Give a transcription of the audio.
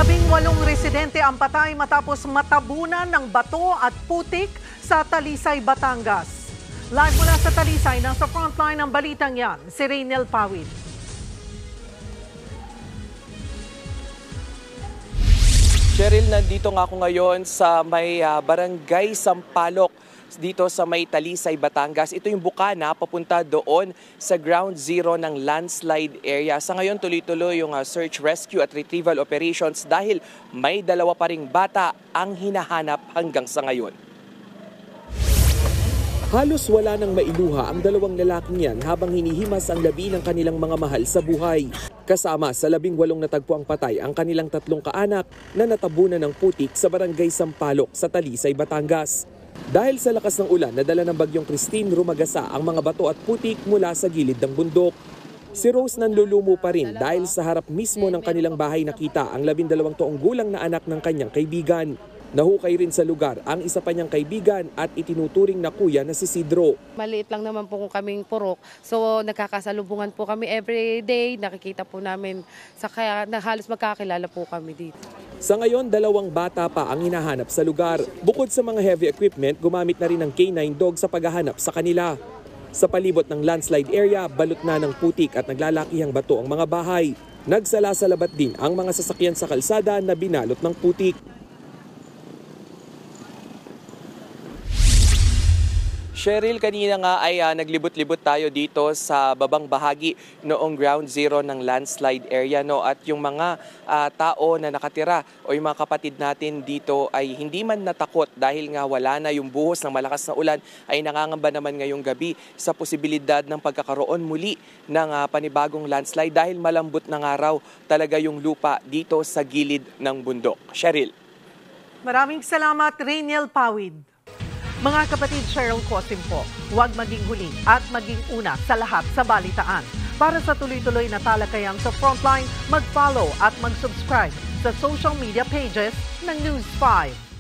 18 residente ang patay matapos matabunan ng bato at putik sa Talisay, Batangas. Live mula sa Talisay, nasa frontline ng balitang yan, si Raynel Pawid. Cheryl, nandito nga ako ngayon sa may Barangay Sampaloc dito sa may Talisay, Batangas. Ito yung bukana papunta doon sa ground zero ng landslide area. Sa ngayon tuloy-tuloy yung search, rescue at retrieval operations dahil may dalawa pa ring bata ang hinahanap hanggang sa ngayon. Halos wala nang mailuha ang dalawang lalaking yan habang hinihimas ang labi ng kanilang mga mahal sa buhay. Kasama sa 18 natagpo ang patay ang kanilang 3 kaanak na natabunan ng putik sa Barangay Sampaloc sa Talisay, Batangas. Dahil sa lakas ng ulan na dala ng bagyong Christine, rumagasa ang mga bato at putik mula sa gilid ng bundok. Si Rose nanlulumo pa rin dahil sa harap mismo ng kanilang bahay nakita ang 12 taong gulang na anak ng kanyang kaibigan. Nahukay rin sa lugar ang isa pa niyang kaibigan at itinuturing na kuya na si Sidro. Maliit lang naman po kaming purok, so nagkakasalubungan po kami every day, nakikita po namin, kaya halos magkakilala po kami dito. Sa ngayon, 2 bata pa ang hinahanap sa lugar. Bukod sa mga heavy equipment, gumamit na rin ng K9 dog sa paghahanap sa kanila. Sa palibot ng landslide area, balot na ng putik at naglalakihang bato ang mga bahay. Nagsala-salabat din ang mga sasakyan sa kalsada na binalot ng putik. Cheryl, kanina nga ay naglibot-libot tayo dito sa babang bahagi noong ground zero ng landslide area. At yung mga tao na nakatira o yung mga kapatid natin dito ay hindi man natakot dahil nga wala na yung buhos ng malakas na ulan, ay nangangamba naman ngayong gabi sa posibilidad ng pagkakaroon muli ng panibagong landslide dahil malambot ng araw talaga yung lupa dito sa gilid ng bundok. Cheryl. Maraming salamat, Raynel Pawid. Mga kapatid, Cheryl Cosim po, huwag maging huli at maging una sa lahat sa balitaan. Para sa tuloy-tuloy na talakayan sa Frontline, mag-follow at mag-subscribe sa social media pages ng News 5.